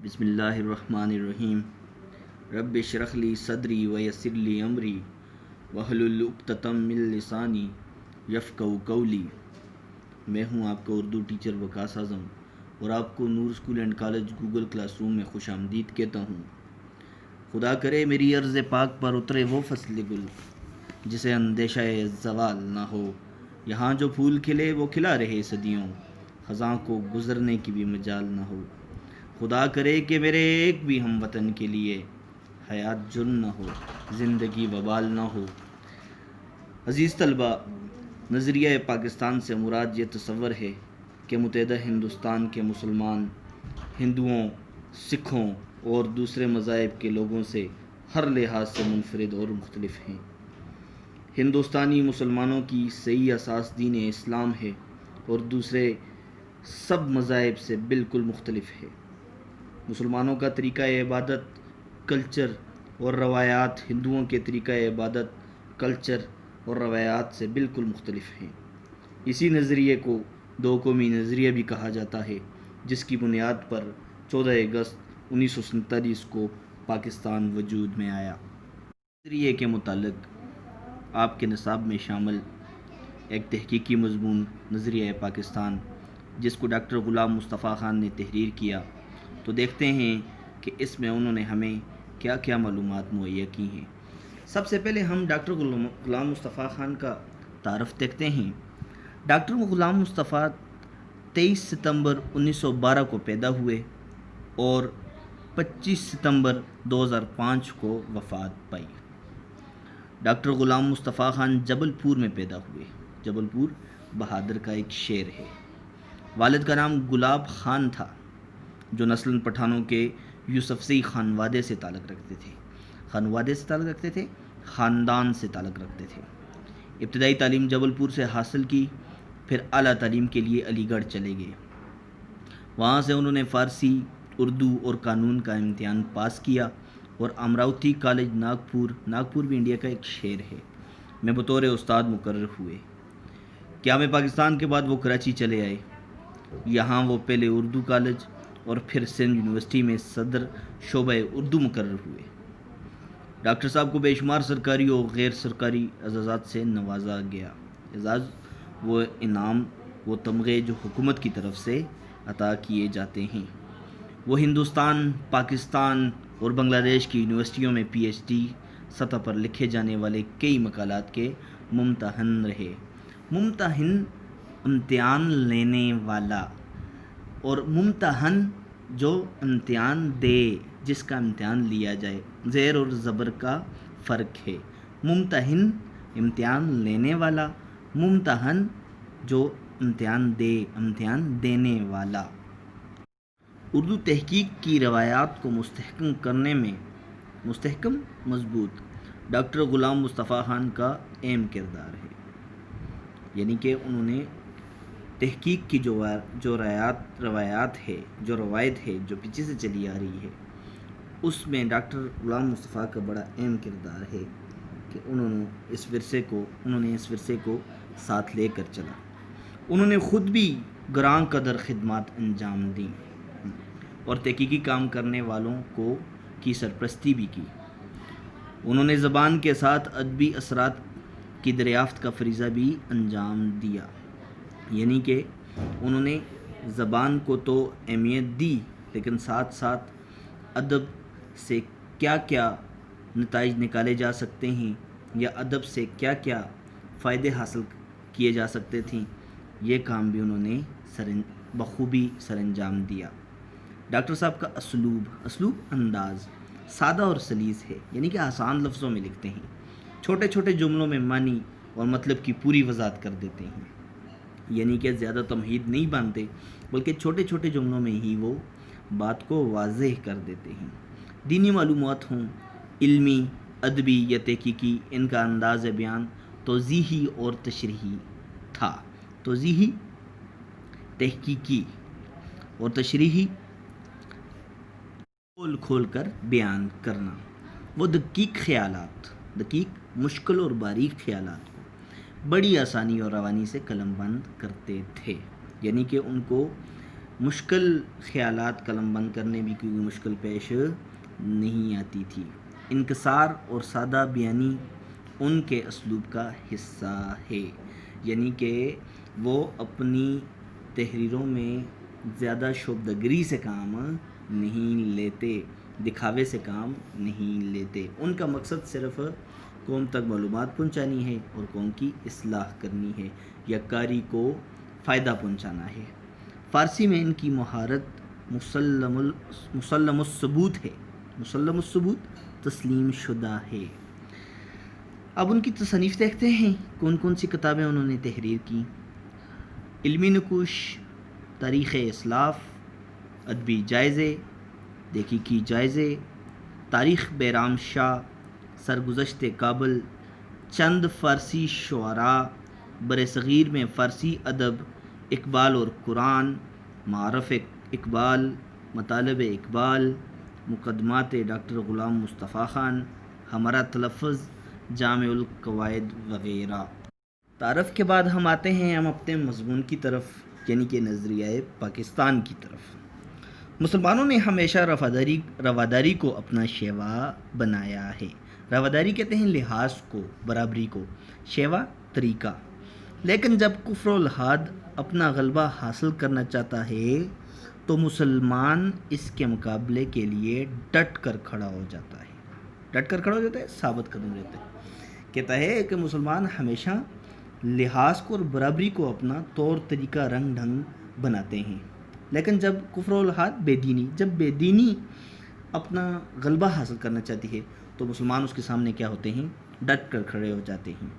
بسم اللہ الرحمن الرحیم رب اشرح لی صدری ویسر لی امری واحلل عقدۃ من لسانی یفقہوا قولی۔ میں ہوں آپ کا اردو ٹیچر وقاص اعظم اور آپ کو Noor school and college Google classroom میں خوش آمدید کہتا ہوں۔ خدا کرے میری عرض پاک پر اترے وہ فصل گل جسے اندیشہ زوال نہ ہو، یہاں جو پھول کھلے وہ کھلا رہے صدیوں، خزاں کو گزرنے کی بھی مجال نہ ہو۔ خدا کرے کہ میرے ایک بھی ہم وطن کے لیے حیات جرم نہ ہو، زندگی وبال نہ ہو۔ عزیز طلبہ، نظریہ پاکستان سے مراد یہ تصور ہے کہ متحدہ ہندوستان کے مسلمان ہندوؤں، سکھوں اور دوسرے مذاہب کے لوگوں سے ہر لحاظ سے منفرد اور مختلف ہیں۔ ہندوستانی مسلمانوں کی صحیح اساس دین اسلام ہے اور دوسرے سب مذاہب سے بالکل مختلف ہے۔ مسلمانوں کا طریقہ عبادت، کلچر اور روایات ہندوؤں کے طریقہ عبادت، کلچر اور روایات سے بالکل مختلف ہیں۔ اسی نظریے کو دو قومی نظریہ بھی کہا جاتا ہے، جس کی بنیاد پر 14 اگست 1947 کو پاکستان وجود میں آیا۔ نظریے کے متعلق آپ کے نصاب میں شامل ایک تحقیقی مضمون نظریہ پاکستان، جس کو ڈاکٹر غلام مصطفیٰ خان نے تحریر کیا، تو دیکھتے ہیں کہ اس میں انہوں نے ہمیں کیا کیا معلومات مہیا کی ہیں۔ سب سے پہلے ہم ڈاکٹر غلام مصطفیٰ خان کا تعارف دیکھتے ہیں۔ ڈاکٹر غلام مصطفیٰ 23 ستمبر 1912 کو پیدا ہوئے اور 25 ستمبر 2005 کو وفات پائی۔ ڈاکٹر غلام مصطفیٰ خان جبل پور میں پیدا ہوئے۔ جبل پور بہادر کا ایک شعر ہے۔ والد کا نام گلاب خان تھا، جو نسلاً پٹھانوں کے یوسفزئی خانوادے سے تعلق رکھتے تھے۔ خاندان سے تعلق رکھتے تھے۔ ابتدائی تعلیم جبل پور سے حاصل کی، پھر اعلیٰ تعلیم کے لیے علی گڑھ چلے گئے۔ وہاں سے انہوں نے فارسی، اردو اور قانون کا امتحان پاس کیا اور امراوتی کالج ناگپور بھی انڈیا کا ایک شہر ہے، میں بطور استاد مقرر ہوئے۔ قیام پاکستان کے بعد وہ کراچی چلے آئے۔ یہاں وہ پہلے اردو کالج اور پھر سندھ یونیورسٹی میں صدر شعبہ اردو مقرر ہوئے۔ ڈاکٹر صاحب کو بے شمار سرکاری اور غیر سرکاری اعزازات سے نوازا گیا۔ اعزاز وہ انعام و تمغے جو حکومت کی طرف سے عطا کیے جاتے ہیں۔ وہ ہندوستان، پاکستان اور بنگلہ دیش کی یونیورسٹیوں میں پی ایچ ڈی سطح پر لکھے جانے والے کئی مقالات کے ممتحن رہے۔ ممتحن امتحان لینے والا اور ممتحن جو امتحان دے، جس کا امتحان لیا جائے، زیر اور زبر کا فرق ہے۔ ممتحن امتحان لینے والا، ممتحن جو امتحان دے، امتحان دینے والا۔ اردو تحقیق کی روایات کو مستحکم کرنے میں مضبوط ڈاکٹر غلام مصطفیٰ خان کا اہم کردار ہے۔ یعنی کہ انہوں نے تحقیق کی جو روایت ہے جو پیچھے سے چلی آ رہی ہے، اس میں ڈاکٹر غلام مصطفیٰ کا بڑا اہم کردار ہے کہ انہوں نے اس ورثے کو ساتھ لے کر چلا۔ انہوں نے خود بھی گراں قدر خدمات انجام دیں اور تحقیقی کام کرنے والوں کی سرپرستی بھی کی۔ انہوں نے زبان کے ساتھ ادبی اثرات کی دریافت کا فریضہ بھی انجام دیا۔ یعنی کہ انہوں نے زبان کو تو اہمیت دی، لیکن ساتھ ساتھ ادب سے کیا کیا نتائج نکالے جا سکتے ہیں یا ادب سے کیا کیا فائدے حاصل کیے جا سکتے تھے، یہ کام بھی انہوں نے بخوبی سر انجام دیا۔ ڈاکٹر صاحب کا اسلوب انداز سادہ اور سلیس ہے، یعنی کہ آسان لفظوں میں لکھتے ہیں، چھوٹے چھوٹے جملوں میں معنی اور مطلب کی پوری وضاحت کر دیتے ہیں۔ یعنی کہ زیادہ تمہید نہیں باندھتے، بلکہ چھوٹے چھوٹے جملوں میں ہی وہ بات کو واضح کر دیتے ہیں۔ دینی معلومات ہوں، علمی، ادبی یا تحقیقی، ان کا انداز بیان توضیحی اور تشریحی تھا۔ توضیحی، تحقیقی اور تشریحی، کھول کر بیان کرنا۔ وہ دقیق، مشکل اور باریک خیالات کو بڑی آسانی اور روانی سے قلم بند کرتے تھے۔ یعنی کہ ان کو مشکل خیالات قلم بند کرنے بھی کوئی مشکل پیش نہیں آتی تھی۔ انکسار اور سادہ بیانی ان کے اسلوب کا حصہ ہے، یعنی کہ وہ اپنی تحریروں میں زیادہ شوخ سے کام نہیں لیتے، دکھاوے سے کام نہیں لیتے۔ ان کا مقصد صرف قوم تک معلومات پہنچانی ہے اور قوم کی اصلاح کرنی ہے یا کاری کو فائدہ پہنچانا ہے۔ فارسی میں ان کی مہارت مسلم الثبوت ہے، مسلم الثبوت، تسلیم شدہ ہے۔ اب ان کی تصانیف دیکھتے ہیں، کون کون سی کتابیں انہوں نے تحریر کی۔ علمی نقوش، تاریخ اسلاف، ادبی جائزے، تحقیقی جائزے، تاریخ بیرام شاہ، سرگزشت کابل، چند فارسی شعراء، برصغیر میں فارسی ادب، اقبال اور قرآن، معارف اقبال، مطالب اقبال، مقدمات ڈاکٹر غلام مصطفیٰ خان، ہمارا تلفظ، جامع القواعد وغیرہ۔ تعارف کے بعد ہم آتے ہیں اپنے مضمون کی طرف، یعنی کہ نظریہ پاکستان کی طرف۔ مسلمانوں نے ہمیشہ رواداری کو اپنا شیوا بنایا ہے۔ رواداری کہتے ہیں لحاظ کو، برابری کو، شیوا طریقہ۔ لیکن جب کفر و الحاد اپنا غلبہ حاصل کرنا چاہتا ہے تو مسلمان اس کے مقابلے کے لیے ڈٹ کر کھڑا ہو جاتا ہے۔ ڈٹ کر کھڑا ہو جاتا ہے، ثابت قدم رہتا ہے۔ کہتا ہے کہ مسلمان ہمیشہ لحاظ کو اور برابری کو اپنا طور طریقہ، رنگ ڈھنگ بناتے ہیں، لیکن جب کفر و الحاد، جب بے دینی اپنا غلبہ حاصل کرنا چاہتی ہے تو مسلمان اس کے سامنے کیا ہوتے ہیں؟ ڈٹ کر کھڑے ہو جاتے ہیں۔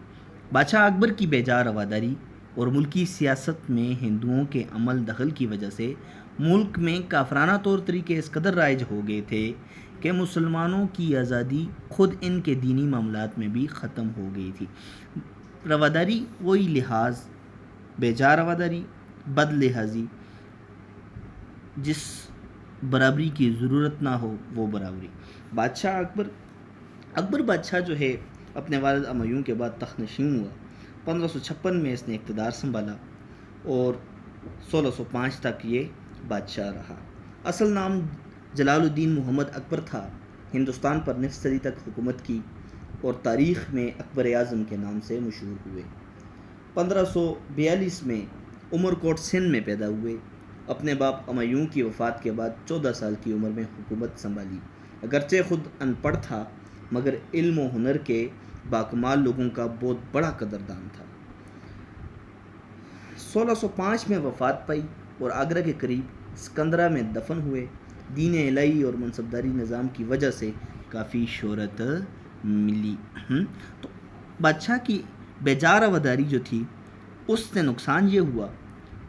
بادشاہ اکبر کی بیجا رواداری اور ملکی سیاست میں ہندوؤں کے عمل دخل کی وجہ سے ملک میں کافرانہ طور طریقے اس قدر رائج ہو گئے تھے کہ مسلمانوں کی آزادی خود ان کے دینی معاملات میں بھی ختم ہو گئی تھی۔ رواداری وہی لحاظ، بیجا رواداری، بد لحاظی، جس برابری کی ضرورت نہ ہو وہ برابری۔ بادشاہ اکبر بادشاہ جو ہے اپنے والد ہمایوں کے بعد تخت نشین ہوا۔ 1556 میں اس نے اقتدار سنبھالا اور 1605 تک یہ بادشاہ رہا۔ اصل نام جلال الدین محمد اکبر تھا۔ ہندوستان پر نصف صدی تک حکومت کی اور تاریخ میں اکبر اعظم کے نام سے مشہور ہوئے۔ 1542 میں عمر کوٹ سندھ میں پیدا ہوئے۔ اپنے باپ ہمایوں کی وفات کے بعد 14 سال کی عمر میں حکومت سنبھالی۔ اگرچہ خود ان پڑھ تھا مگر علم و ہنر کے باکمال لوگوں کا بہت بڑا قدردان تھا۔ 1605 میں وفات پائی اور آگرہ کے قریب سکندرہ میں دفن ہوئے۔ دین الہی اور منصبداری نظام کی وجہ سے کافی شہرت ملی۔ تو بادشاہ کی بیجا رواداری جو تھی اس سے نقصان یہ ہوا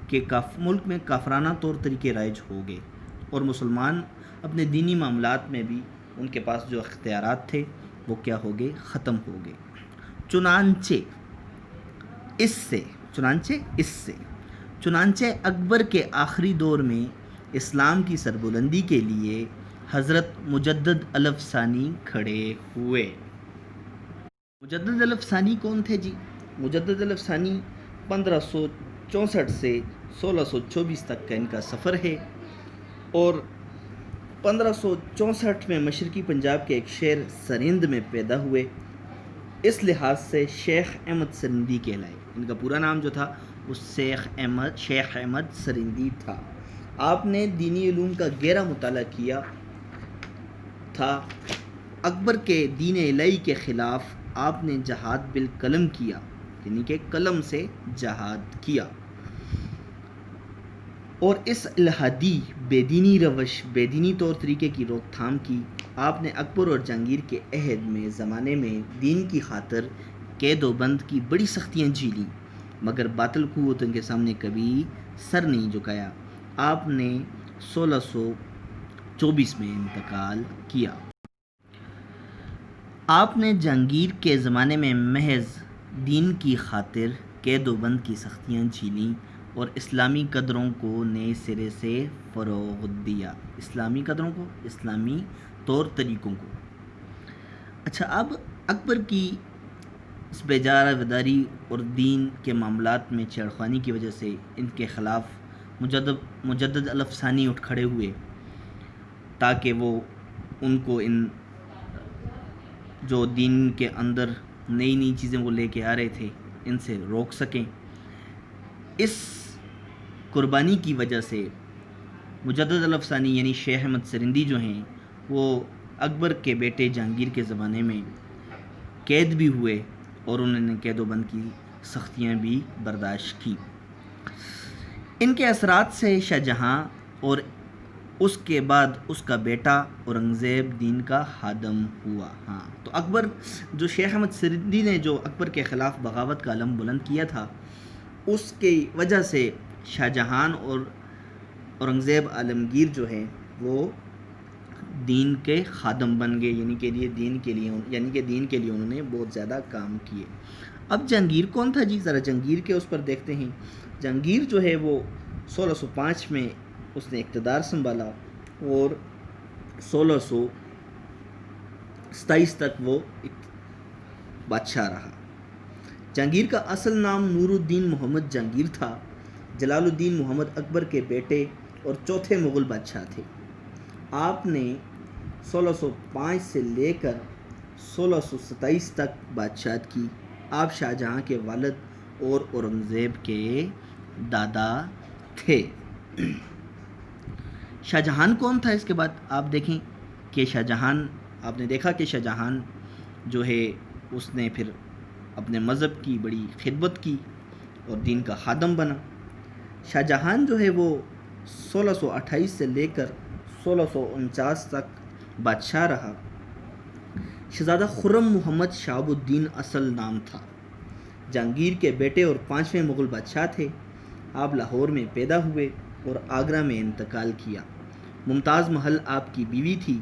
کہ ملک میں کافرانہ طور طریقے رائج ہو گئے اور مسلمان اپنے دینی معاملات میں بھی ان کے پاس جو اختیارات تھے وہ کیا ہو گئے؟ ختم ہو گئے۔ چنانچہ اکبر کے آخری دور میں اسلام کی سربلندی کے لیے حضرت مجدد الف ثانی کھڑے ہوئے۔ مجدد الف ثانی کون تھے جی؟ مجدد الف ثانی 1564 سے 1624 تک کا ان کا سفر ہے اور 1564 میں مشرقی پنجاب کے ایک شہر سرہند میں پیدا ہوئے۔ اس لحاظ سے شیخ احمد سرہندی کہلائے۔ ان کا پورا نام جو تھا وہ شیخ احمد سرہندی تھا۔ آپ نے دینی علوم کا گہرا مطالعہ کیا تھا۔ اکبر کے دین الہی کے خلاف آپ نے جہاد بالقلم کیا، یعنی کہ قلم سے جہاد کیا اور اس الحادی بے دینی روش، بے دینی طور طریقے کی روک تھام کی۔ آپ نے اکبر اور جہانگیر کے عہد میں زمانے میں دین کی خاطر قید و بند کی بڑی سختیاں جھیلیں مگر باطل قوتوں کے سامنے کبھی سر نہیں جھکایا۔ آپ نے 1624 میں انتقال کیا۔ آپ نے جہانگیر کے زمانے میں محض دین کی خاطر قید و بند کی سختیاں جھیلیں اور اسلامی قدروں کو نئے سرے سے فروغ دیا۔ اسلامی قدروں کو، اسلامی طور طریقوں کو۔ اچھا، اب اکبر کی اس بیجا رواداری اور دین کے معاملات میں چھیڑخانی کی وجہ سے ان کے خلاف مجدد الافسانی اٹھ کھڑے ہوئے تاکہ وہ ان کو ان جو دین کے اندر نئی نئی چیزیں وہ لے کے آ رہے تھے ان سے روک سکیں. اس قربانی کی وجہ سے مجدد الافسانی یعنی شیخ احمد سرندی جو ہیں وہ اکبر کے بیٹے جہانگیر کے زمانے میں قید بھی ہوئے اور انہوں نے قید و بند کی سختیاں بھی برداشت کی. ان کے اثرات سے شاہ جہاں اور اس کے بعد اس کا بیٹا اورنگزیب دین کا خادم ہوا. ہاں تو اکبر جو شیخ احمد سرندی نے جو اکبر کے خلاف بغاوت کا علم بلند کیا تھا اس کی وجہ سے شاہ جہان اور اورنگزیب عالمگیر جو ہیں وہ دین کے خادم بن گئے، یعنی کہ دین کے لیے انہوں نے بہت زیادہ کام کیے. اب جہانگیر کون تھا جی؟ ذرا جہانگیر کے اس پر دیکھتے ہیں. جہانگیر جو ہے وہ 1605 میں اس نے اقتدار سنبھالا اور 1627 تک وہ بادشاہ رہا. جہانگیر کا اصل نام نور الدین محمد جہانگیر تھا. جلال الدین محمد اکبر کے بیٹے اور چوتھے مغل بادشاہ تھے. آپ نے 1605 سے لے کر 1627 تک بادشاہت کی. آپ شاہ جہاں کے والد اور اورنگزیب کے دادا تھے. شاہ جہان کون تھا؟ اس کے بعد آپ دیکھیں کہ شاہ جہان، آپ نے دیکھا کہ شاہ جہان جو ہے اس نے پھر اپنے مذہب کی بڑی خدمت کی اور دین کا خادم بنا. شاہ جہان جو ہے وہ 1628 سے لے کر 1649 تک بادشاہ رہا. شہزادہ خرم محمد شہاب الدین اصل نام تھا. جہانگیر کے بیٹے اور 5ویں مغل بادشاہ تھے. آپ لاہور میں پیدا ہوئے اور آگرہ میں انتقال کیا. ممتاز محل آپ کی بیوی تھی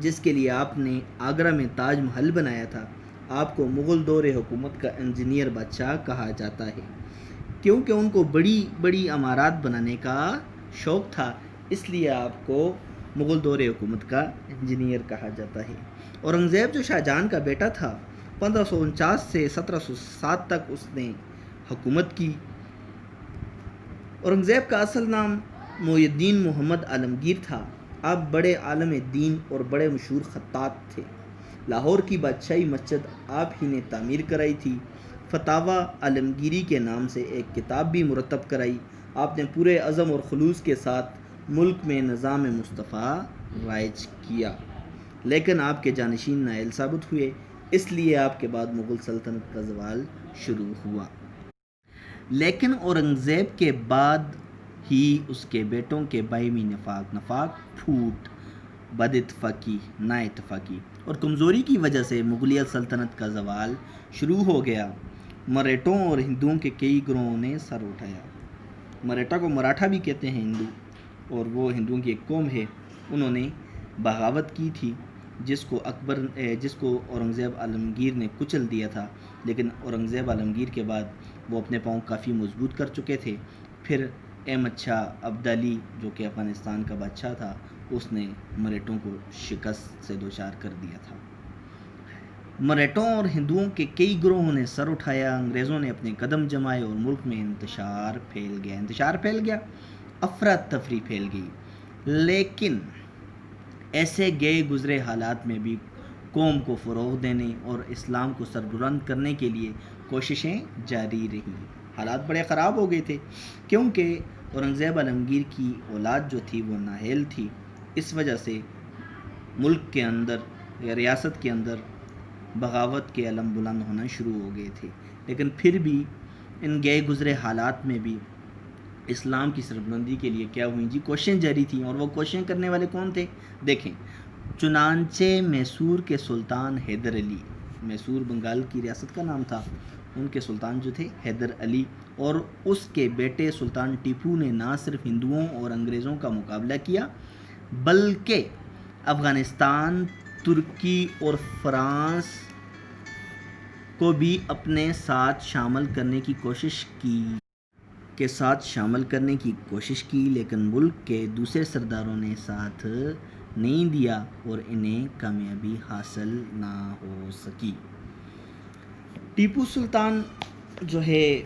جس کے لیے آپ نے آگرہ میں تاج محل بنایا تھا. آپ کو مغل دور حکومت کا انجینئر بادشاہ کہا جاتا ہے کیونکہ ان کو بڑی بڑی عمارات بنانے کا شوق تھا، اس لیے آپ کو مغل دور حکومت کا انجینئر کہا جاتا ہے. اورنگزیب جو شاہ جہان کا بیٹا تھا 1549 سے 1707 تک اس نے حکومت کی. اورنگزیب کا اصل نام محی الدین محمد عالمگیر تھا. آپ بڑے عالم دین اور بڑے مشہور خطاط تھے. لاہور کی بادشاہی مسجد آپ ہی نے تعمیر کرائی تھی. فتاوی عالمگیری کے نام سے ایک کتاب بھی مرتب کرائی. آپ نے پورے عزم اور خلوص کے ساتھ ملک میں نظام مصطفیٰ رائج کیا، لیکن آپ کے جانشین نااہل ثابت ہوئے، اس لیے آپ کے بعد مغل سلطنت کا زوال شروع ہوا. لیکن اورنگزیب کے بعد ہی اس کے بیٹوں کے باہمی نفاق پھوٹ، بد اتفاقی، نا اتفاقی اور کمزوری کی وجہ سے مغلیہ سلطنت کا زوال شروع ہو گیا. مراٹھوں اور ہندوؤں کے کئی گروہوں نے سر اٹھایا. مراٹھا کو مراٹھا بھی کہتے ہیں ہندو، اور وہ ہندوؤں کی ایک قوم ہے. انہوں نے بغاوت کی تھی جس کو اورنگزیب عالمگیر نے کچل دیا تھا. لیکن اورنگزیب عالمگیر کے بعد وہ اپنے پاؤں کافی مضبوط کر چکے تھے. پھر احمد شاہ ابدالی جو کہ افغانستان کا بادشاہ تھا اس نے مراٹھوں کو شکست سے دوچار کر دیا تھا. مراٹھوں اور ہندوؤں کے کئی گروہوں نے سر اٹھایا. انگریزوں نے اپنے قدم جمائے اور ملک میں انتشار پھیل گیا، افراتفری پھیل گئی. لیکن ایسے گئے گزرے حالات میں بھی قوم کو فروغ دینے اور اسلام کو سربلند کرنے کے لیے کوششیں جاری رہیں. حالات بڑے خراب ہو گئے تھے کیونکہ اورنگزیب عالمگیر کی اولاد جو تھی وہ نااہل تھی. اس وجہ سے ملک کے اندر یا ریاست کے اندر بغاوت کے علم بلند ہونا شروع ہو گئے تھے. لیکن پھر بھی ان گئے گزرے حالات میں بھی اسلام کی سربلندی کے لیے کیا ہوئی جی؟ کوششیں جاری تھیں. اور وہ کوششیں کرنے والے کون تھے؟ دیکھیں، چنانچہ میسور کے سلطان حیدر علی، میسور بنگال کی ریاست کا نام تھا، ان کے سلطان جو تھے حیدر علی، اور اس کے بیٹے سلطان ٹیپو نے نہ صرف ہندوؤں اور انگریزوں کا مقابلہ کیا بلکہ افغانستان، ترکی اور فرانس کو بھی اپنے ساتھ شامل کرنے کی کوشش کی لیکن ملک کے دوسرے سرداروں نے ساتھ نہیں دیا اور انہیں کامیابی حاصل نہ ہو سکی. ٹیپو سلطان جو ہے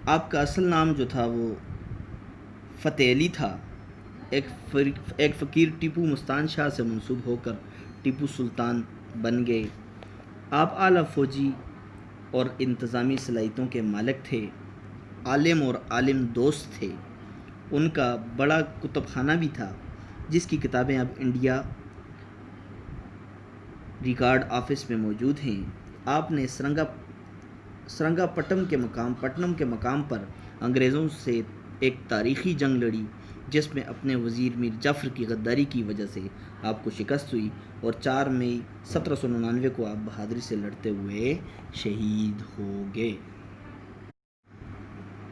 آپ کا اصل نام جو تھا وہ فتح علی تھا۔ ایک فقیر ٹیپو مستان شاہ سے منسوب ہو کر ٹیپو سلطان بن گئے۔ آپ اعلیٰ فوجی اور انتظامی صلاحیتوں کے مالک تھے، عالم اور عالم دوست تھے۔ ان کا بڑا کتب خانہ بھی تھا جس کی کتابیں اب انڈیا ریکارڈ آفس میں موجود ہیں۔ آپ نے سرنگا پٹنم کے مقام پر انگریزوں سے ایک تاریخی جنگ لڑی جس میں اپنے وزیر میر جعفر کی غداری کی وجہ سے آپ کو شکست ہوئی، اور 4 مئی 1799 کو آپ بہادری سے لڑتے ہوئے شہید ہو گئے۔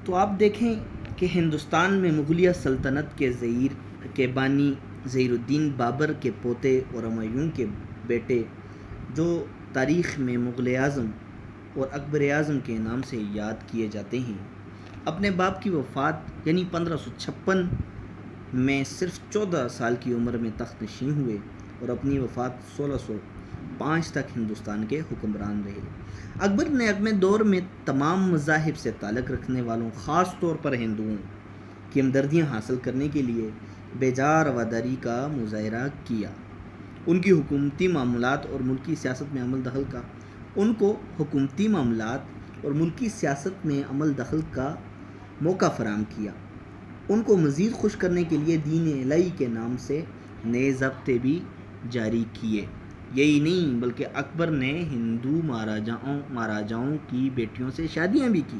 تو آپ دیکھیں کہ ہندوستان میں مغلیہ سلطنت کے بانی ظہیر الدین بابر کے پوتے اور ہمایوں کے بیٹے، جو تاریخ میں مغل اعظم اور اکبر اعظم کے نام سے یاد کیے جاتے ہیں، اپنے باپ کی وفات یعنی 1556 میں صرف 14 سال کی عمر میں تخت نشین ہوئے اور اپنی وفات 1605 تک ہندوستان کے حکمران رہے۔ اکبر نے اپنے دور میں تمام مذاہب سے تعلق رکھنے والوں، خاص طور پر ہندوؤں کی ہمدردیاں حاصل کرنے کے لیے بے جا رواداری کا مظاہرہ کیا۔ ان کو حکومتی معاملات اور ملکی سیاست میں عمل دخل کا موقع فراہم کیا۔ ان کو مزید خوش کرنے کے لیے دین الہی کے نام سے نئے ضابطے بھی جاری کیے۔ یہی نہیں بلکہ اکبر نے ہندو مہاراجاؤں کی بیٹیوں سے شادیاں بھی کی۔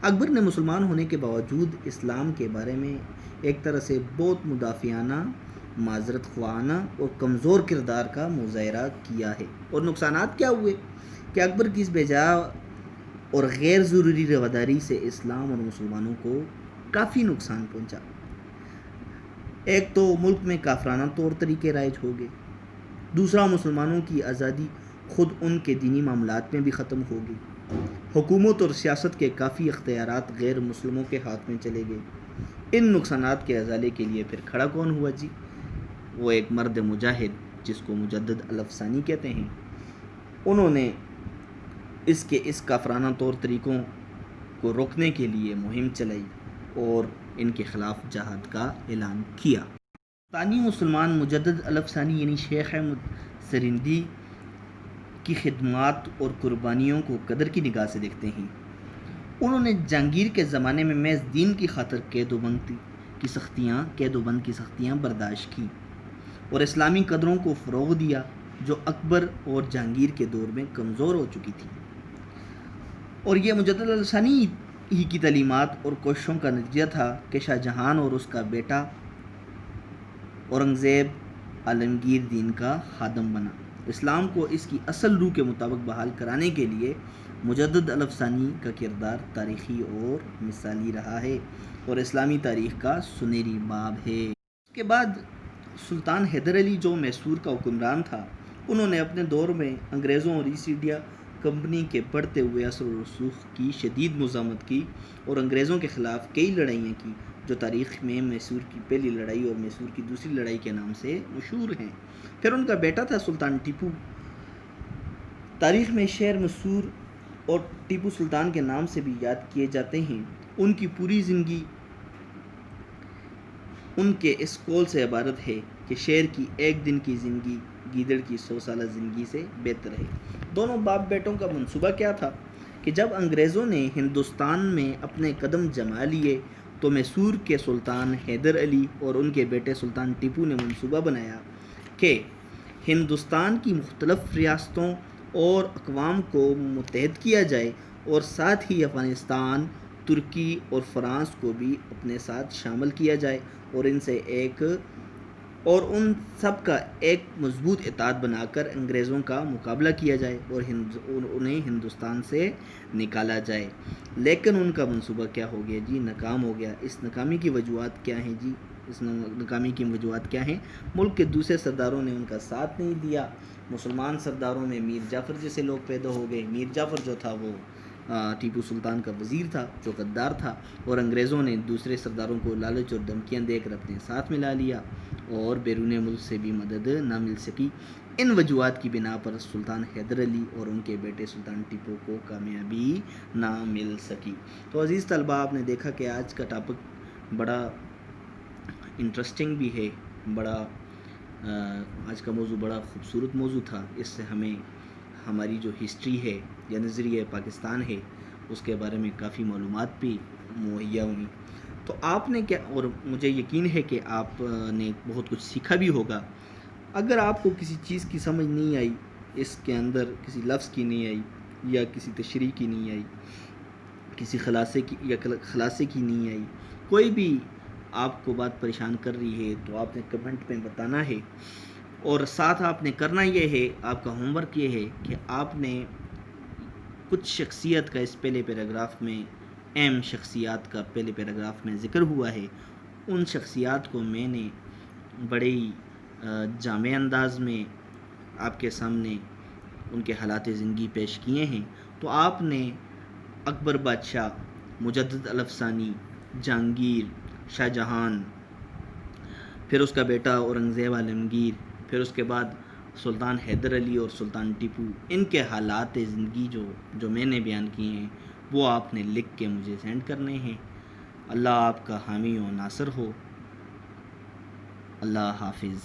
اکبر نے مسلمان ہونے کے باوجود اسلام کے بارے میں ایک طرح سے بہت مدافعانہ، معذرت خواہانہ اور کمزور کردار کا مظاہرہ کیا ہے۔ اور نقصانات کیا ہوئے کہ اکبر کی اس بے جا اور غیر ضروری رواداری سے اسلام اور مسلمانوں کو کافی نقصان پہنچا۔ ایک تو ملک میں کافرانہ طور طریقے رائج ہو گئے، دوسرا مسلمانوں کی آزادی خود ان کے دینی معاملات میں بھی ختم ہو گئی۔ حکومت اور سیاست کے کافی اختیارات غیر مسلموں کے ہاتھ میں چلے گئے۔ ان نقصانات کے ازالے کے لیے پھر کھڑا کون ہوا جی؟ وہ ایک مرد مجاہد جس کو مجدد الافسانی کہتے ہیں۔ انہوں نے اس کافرانہ طور طریقوں کو روکنے کے لیے مہم چلائی اور ان کے خلاف جہاد کا اعلان کیا۔ ثانی مسلمان مجدد الافسانی یعنی شیخ احمد سرہندی کی خدمات اور قربانیوں کو قدر کی نگاہ سے دیکھتے ہیں۔ انہوں نے جہانگیر کے زمانے میں محض دین کی خاطر قید و بند کی سختیاں برداشت کی اور اسلامی قدروں کو فروغ دیا جو اکبر اور جہانگیر کے دور میں کمزور ہو چکی تھی۔ اور یہ مجدد الافسانی ہی کی تعلیمات اور کوششوں کا نتیجہ تھا کہ شاہ جہان اور اس کا بیٹا اورنگزیب عالمگیر دین کا خادم بنا۔ اسلام کو اس کی اصل روح کے مطابق بحال کرانے کے لیے مجدد الافسانی کا کردار تاریخی اور مثالی رہا ہے اور اسلامی تاریخ کا سنہری باب ہے۔ اس کے بعد سلطان حیدر علی جو میسور کا حکمران تھا، انہوں نے اپنے دور میں انگریزوں اور ایسٹ انڈیا کمپنی کے بڑھتے ہوئے اثر و رسوخ کی شدید مزاحمت کی اور انگریزوں کے خلاف کئی لڑائیاں کی جو تاریخ میں میسور کی پہلی لڑائی اور میسور کی دوسری لڑائی کے نام سے مشہور ہیں۔ پھر ان کا بیٹا تھا سلطان ٹیپو، تاریخ میں شہر میسور اور ٹیپو سلطان کے نام سے بھی یاد کیے جاتے ہیں۔ ان کی پوری زندگی ان کے اس قول سے عبارت ہے کہ شیر کی ایک دن کی زندگی گیدڑ کی 100 سالہ زندگی سے بہتر ہے۔ دونوں باپ بیٹوں کا منصوبہ کیا تھا کہ جب انگریزوں نے ہندوستان میں اپنے قدم جما لیے تو میسور کے سلطان حیدر علی اور ان کے بیٹے سلطان ٹیپو نے منصوبہ بنایا کہ ہندوستان کی مختلف ریاستوں اور اقوام کو متحد کیا جائے اور ساتھ ہی افغانستان، ترکی اور فرانس کو بھی اپنے ساتھ شامل کیا جائے اور ان سب کا ایک مضبوط اتحاد بنا کر انگریزوں کا مقابلہ کیا جائے اور انہیں ہندوستان سے نکالا جائے۔ لیکن ان کا منصوبہ کیا ہو گیا جی؟ ناکام ہو گیا۔ اس ناکامی کی وجوہات کیا ہیں جی؟ ملک کے دوسرے سرداروں نے ان کا ساتھ نہیں دیا۔ مسلمان سرداروں میں میر جعفر جیسے لوگ پیدا ہو گئے۔ میر جعفر جو تھا وہ ٹیپو سلطان کا وزیر تھا جو غدار تھا، اور انگریزوں نے دوسرے سرداروں کو لالچ اور دھمکیاں دے کر اپنے ساتھ ملا لیا اور بیرون ملک سے بھی مدد نہ مل سکی۔ ان وجوہات کی بنا پر سلطان حیدر علی اور ان کے بیٹے سلطان ٹیپو کو کامیابی نہ مل سکی۔ تو عزیز طلبہ، آپ نے دیکھا کہ آج کا ٹاپک بڑا انٹرسٹنگ بھی ہے، آج کا موضوع بڑا خوبصورت موضوع تھا۔ اس سے ہمیں ہماری جو ہسٹری ہے یا نظریہ پاکستان ہے اس کے بارے میں کافی معلومات بھی مہیا ہوئیں۔ تو آپ نے کیا، اور مجھے یقین ہے کہ آپ نے بہت کچھ سیکھا بھی ہوگا۔ اگر آپ کو کسی چیز کی سمجھ نہیں آئی، اس کے اندر کسی لفظ کی نہیں آئی یا کسی تشریح کی نہیں آئی، کسی خلاصے کی نہیں آئی، کوئی بھی آپ کو بات پریشان کر رہی ہے تو آپ نے کمنٹ میں بتانا ہے، اور ساتھ آپ نے کرنا یہ ہے، آپ کا ہوم ورک یہ ہے کہ آپ نے کچھ شخصیت کا اس پہلے پیراگراف میں، اہم شخصیات کا پہلے پیراگراف میں ذکر ہوا ہے، ان شخصیات کو میں نے بڑے ہی جامع انداز میں آپ کے سامنے ان کے حالات زندگی پیش کیے ہیں۔ تو آپ نے اکبر بادشاہ، مجدد الافسانی، جہانگیر، شاہ جہان، پھر اس کا بیٹا اورنگزیب عالمگیر، پھر اس کے بعد سلطان حیدر علی اور سلطان ٹیپو، ان کے حالات زندگی جو میں نے بیان کیے ہیں وہ آپ نے لکھ کے مجھے سینڈ کرنے ہیں۔ اللہ آپ کا حامی و ناصر ہو۔ اللہ حافظ۔